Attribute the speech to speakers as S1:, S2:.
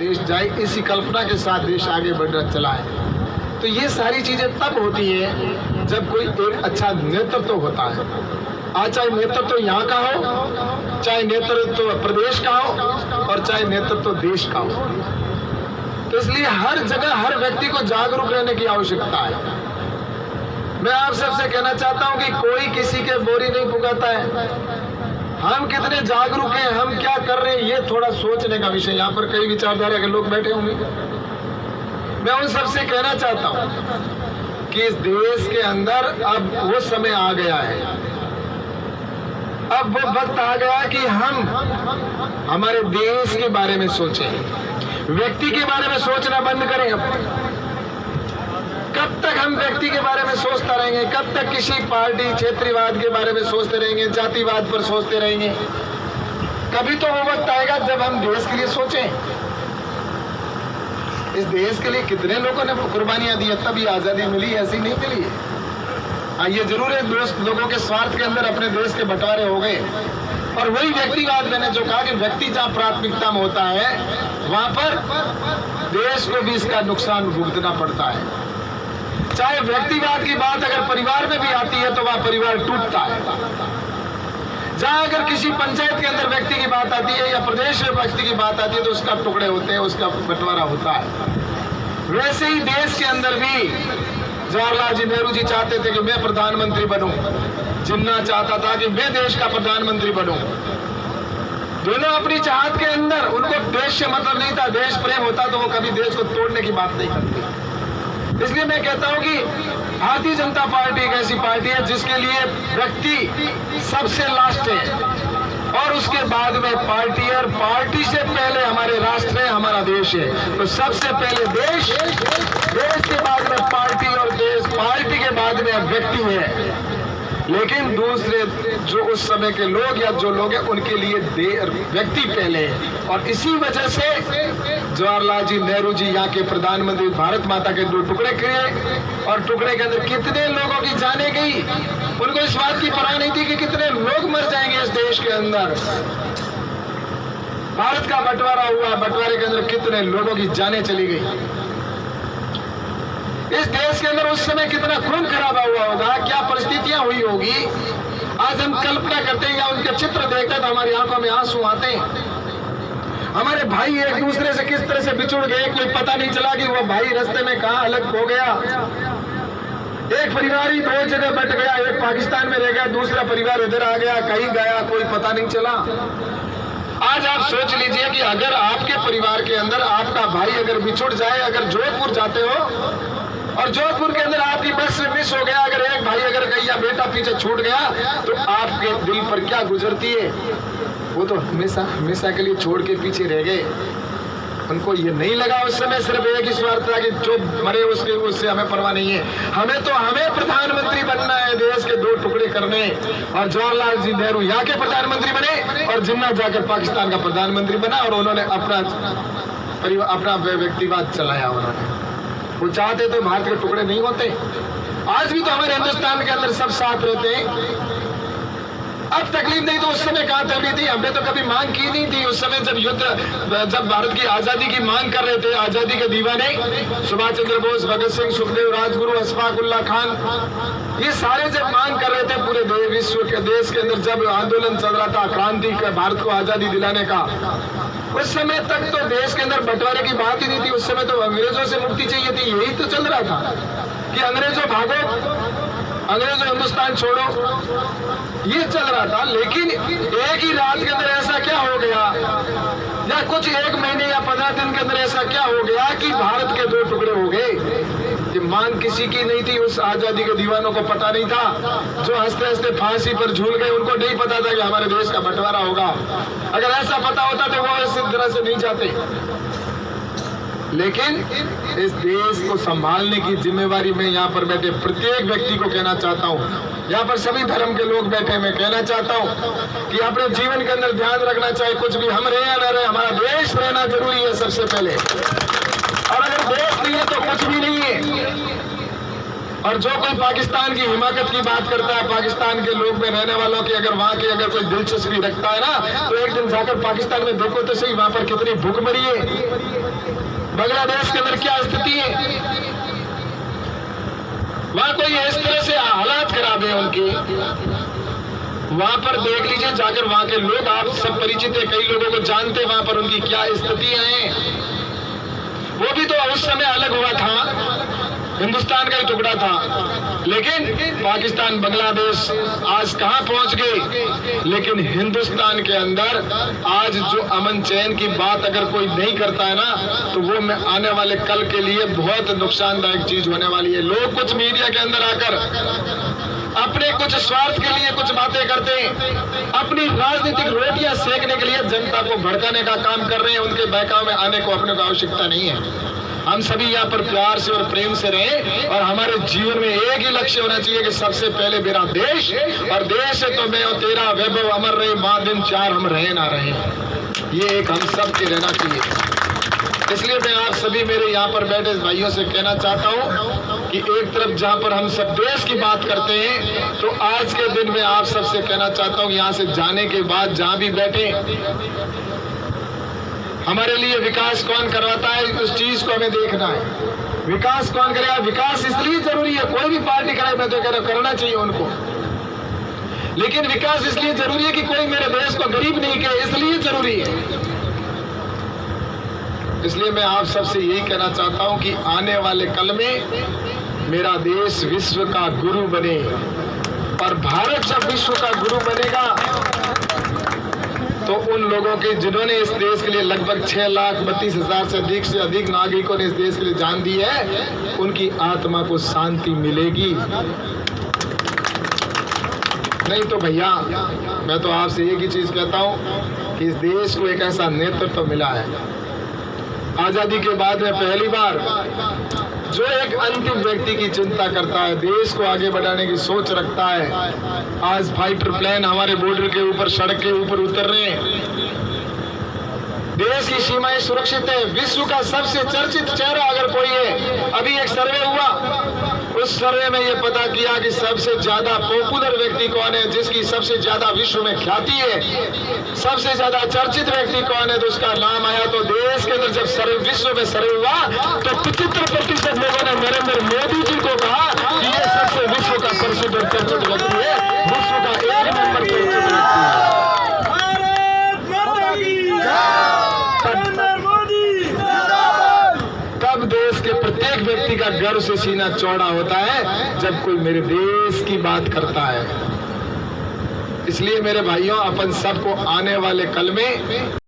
S1: देश जाए, इसी कल्पना के साथ देश आगे बढ़ चला है। तो ये सारी चीज़ें तब होती है जब कोई एक अच्छा नेतृत्व होता है। आज चाहे नेतृत्व यहाँ का हो, चाहे नेतृत्व प्रदेश का हो, और चाहे नेतृत्व देश का हो। तो इसलिए हर जगह हर व्यक्ति को जागरूक रहने की आवश्यकता है। मैं आप सबसे कहना चाहता हूं कि कोई किसी के बोरी नहीं पुगाता है। हम कितने जागरूक हैं, हम क्या कर रहे हैं, ये थोड़ा सोचने का विषय। यहाँ पर कई विचारधारा के लोग बैठे होंगे। मैं उन सबसे कहना चाहता हूं कि इस देश के अंदर अब वो समय आ गया है, अब वो वक्त आ गया कि हम हमारे देश के बारे में सोचें, व्यक्ति के बारे में सोचना बंद करें। अब कब तक हम व्यक्ति के बारे में सोचता रहेंगे? कब तक किसी पार्टी क्षेत्रीयवाद के बारे में सोचते रहेंगे, जातिवाद पर सोचते रहेंगे? कभी तो वो वक्त आएगा जब हम देश के लिए सोचें। इस देश के लिए कितने लोगों ने कुर्बानियां दी, तभी आजादी मिली, ऐसी नहीं मिली है। ये जरूर है दोस्त, लोगों के स्वार्थ के अंदर अपने देश के बंटवारे हो गए। और वही व्यक्तिवाद, मैंने जो कहा कि व्यक्ति जहां प्राथमिकता में होता है, वहां पर देश को भी इसका नुकसान भुगतना पड़ता है। चाहे व्यक्तिवाद की बात अगर परिवार में भी आती है तो वह परिवार टूटता है। जहां अगर किसी पंचायत के अंदर व्यक्ति की बात आती है या प्रदेश में व्यक्ति की बात आती है तो उसका टुकड़े होते हैं, उसका बंटवारा होता है। वैसे ही देश के अंदर भी जवाहरलाल जी नेहरू जी चाहते थे कि मैं प्रधानमंत्री बनूं, जिन्ना चाहता था कि मैं देश का प्रधानमंत्री बनूं। दोनों अपनी चाहत के अंदर, उनको देश से मतलब नहीं था, देश प्रेम होता तो वो कभी देश को तोड़ने की बात नहीं करते। इसलिए मैं कहता हूं कि भारतीय जनता पार्टी एक ऐसी पार्टी है जिसके लिए व्यक्ति सबसे लास्ट है और उसके बाद में पार्टी है, और पार्टी से पहले हमारे राष्ट्र है, हमारा देश है। तो सबसे पहले देश, देश के बाद में पार्टी, और देश पार्टी के बाद में व्यक्ति है। लेकिन दूसरे जो उस समय के लोग या जो लोग हैं उनके लिए व्यक्ति पहले है। और इसी वजह से जवाहरलाल जी नेहरू जी यहाँ के प्रधानमंत्री, भारत माता के 2 टुकड़े किए, और टुकड़े के अंदर कितने लोगों की जानें गई। उनको इस बात की परवाह नहीं थी कि कितने लोग मर जाएंगे इस देश के अंदर। भारत का बंटवारा हुआ, बंटवारे के अंदर कितने लोगों की जानें चली गई। इस देश के अंदर उस समय कितना खून खराबा हुआ होगा, क्या परिस्थितियां हुई होगी। आज हम कल्पना करते हैं या उनके चित्र देखते हैं तो हमारी आंखों में आंसू आते हैं। हमारे भाई एक दूसरे से किस तरह से बिछुड़ गए, कोई पता नहीं चला कि वो भाई रास्ते में कहां अलग हो गया। एक परिवार ही 2 जगह बट गया, एक पाकिस्तान में रह गया, दूसरा परिवार इधर आ गया, कहीं गया, कोई पता नहीं चला। आज आप सोच लीजिए कि अगर आपके परिवार के अंदर आपका भाई अगर बिछुड़ जाए, अगर जोधपुर जाते हो और जोधपुर के अंदर आपकी बस से मिस हो गया, अगर एक भाई अगर कहीं बेटा पीछे छूट गया तो आपके दिल पर क्या गुजरती है। वो तो हमेशा हमेशा के लिए छोड़ के पीछे रह गए। उनको ये नहीं लगा उस समय, सिर्फ एक ही स्वार्थ था कि जो मरे उससे हमें परवाह नहीं है। हमें प्रधानमंत्री बनना है, देश के 2 टुकड़े करने। और जवाहरलाल जी नेहरू यहाँ के प्रधानमंत्री बने और जिन्ना जाकर पाकिस्तान का प्रधानमंत्री बना, और उन्होंने अपना व्यक्तिवाद चलाया। उन्होंने वो चाहते तो भारत के टुकड़े नहीं होते। आज भी तो हमारे हिंदुस्तान के अंदर सब साथ रहते हैं। अब तकलीफ नहीं तो उस समय कहां तकलीफ थी। हमने तो कभी मांग की नहीं थी उस समय जब भारत की आजादी की मांग कर रहे थे। आजादी के दीवाने सुभाष चंद्र बोस, भगत सिंह, सुखदेव, राजगुरु, अशफाक उल्लाह खान, ये सारे जब मांग कर रहे थे पूरे विश्व के देश के अंदर, जब आंदोलन चल रहा था क्रांति का, भारत को आजादी दिलाने का, उस समय तक तो देश के अंदर बंटवारे की बात ही नहीं थी। उस समय तो अंग्रेजों से मुक्ति चाहिए थी, यही तो चल रहा था कि अंग्रेजों भागो, अंग्रेजों हिंदुस्तान छोड़ो, ये चल रहा था। लेकिन एक ही रात के अंदर ऐसा क्या हो गया, या कुछ 1 महीने या 15 दिन के अंदर ऐसा क्या हो गया कि भारत के 2 टुकड़े हो गए। ये मांग किसी की नहीं थी। उस आजादी के दीवानों को पता नहीं था, जो हंसते हंसते फांसी पर झूल गए, उनको नहीं पता था कि हमारे देश का बंटवारा होगा। अगर ऐसा पता होता तो वो इस तरह से नहीं जाते। लेकिन इस देश को संभालने की जिम्मेवारी मैं यहाँ पर बैठे प्रत्येक व्यक्ति को कहना चाहता हूँ। यहाँ पर सभी धर्म के लोग बैठे, मैं कहना चाहता हूँ कि अपने जीवन के अंदर ध्यान रखना चाहिए, कुछ भी हम रहे या न रहे, हमारा देश रहना जरूरी है सबसे पहले। और अगर देश नहीं है तो कुछ भी नहीं है। और जो कोई पाकिस्तान की हिमाकत की बात करता है, पाकिस्तान के लोग में रहने वालों की अगर वहां की अगर कोई दिलचस्पी रखता है ना, तो एक दिन जाकर पाकिस्तान में देखो तो सही, वहां पर कितनी भूखमरी है। बांग्लादेश के अंदर क्या स्थिति है, वहां कोई इस तरह से हालात खराब है उनके, वहां पर देख लीजिए जाकर, वहां के लोग आप सब परिचित है, कई लोगों को जानते, वहां पर उनकी क्या स्थितियां हैं। वो भी तो उस समय अलग हुआ था, हिंदुस्तान का ही टुकड़ा था, लेकिन पाकिस्तान बांग्लादेश आज कहां पहुंच गए। लेकिन हिंदुस्तान के अंदर आज जो अमन चैन की बात अगर कोई नहीं करता है ना, तो वो आने वाले कल के लिए बहुत नुकसानदायक चीज होने वाली है। लोग कुछ मीडिया के अंदर आकर अपने कुछ स्वार्थ के लिए कुछ बातें करते हैं, अपनी राजनीतिक रोटियां सेकने के लिए जनता को भड़काने का काम कर रहे हैं। उनके बहकाव में आने को अपने को आवश्यकता नहीं है। हम सभी यहाँ पर प्यार से और प्रेम से रहें, और हमारे जीवन में एक ही लक्ष्य होना चाहिए कि सबसे पहले मेरा देश, और देश है तो मैं और तेरा वैभव अमर रहे, माँ दिन चार हम रहे ना रहे, ये एक हम सब के रहना चाहिए। इसलिए मैं आप सभी मेरे यहाँ पर बैठे भाइयों से कहना चाहता हूँ कि एक तरफ जहाँ पर हम सब देश की बात करते हैं, तो आज के दिन में आप सबसे कहना चाहता हूँ, यहाँ से जाने के बाद जहाँ भी बैठे, हमारे लिए विकास कौन करवाता है उस चीज को हमें देखना है। विकास कौन करेगा, विकास इसलिए जरूरी है, कोई भी पार्टी करे, मैं तो कह रहा हूं करना चाहिए उनको, लेकिन विकास इसलिए जरूरी है कि कोई मेरे देश को गरीब नहीं कहे, इसलिए जरूरी है। इसलिए मैं आप सबसे यही कहना चाहता हूं कि आने वाले कल में मेरा देश विश्व का गुरु बने, और भारत जब विश्व का गुरु बनेगा तो उन लोगों के जिन्होंने इस देश के लिए लगभग 6,32,000 से अधिक नागरिकों ने इस देश के लिए जान दी है, उनकी आत्मा को शांति मिलेगी। नहीं तो भैया मैं तो आपसे एक ही चीज कहता हूं कि इस देश को एक ऐसा नेतृत्व मिला है आजादी के बाद में पहली बार, जो एक अंतिम व्यक्ति की चिंता करता है, देश को आगे बढ़ाने की सोच रखता है। आज फाइटर प्लेन हमारे बॉर्डर के ऊपर, सड़क के ऊपर उतर रहे हैं, देश की सीमाएं सुरक्षित है। विश्व का सबसे चर्चित चेहरा अगर कोई है, अभी एक सर्वे हुआ, उस सर्वे में ये पता किया कि सबसे ज्यादा पॉपुलर व्यक्ति कौन है, जिसकी सबसे ज्यादा विश्व में ख्याति है, सबसे ज्यादा चर्चित व्यक्ति कौन है, तो उसका नाम आया। तो देश के अंदर जब सर्वे, विश्व में सर्वे हुआ, तो 75% लोगों ने नरेंद्र मोदी जी को कहा कि ये सबसे विश्व का प्रसिद्ध और चर्चित व्यक्ति है, विश्व का एक नंबर चर्चित व्यक्ति है। तब देश के प्रत्येक व्यक्ति का गर्व से सीना चौड़ा होता है जब कोई मेरे देश की बात करता है। इसलिए मेरे भाइयों, अपन सबको आने वाले कल में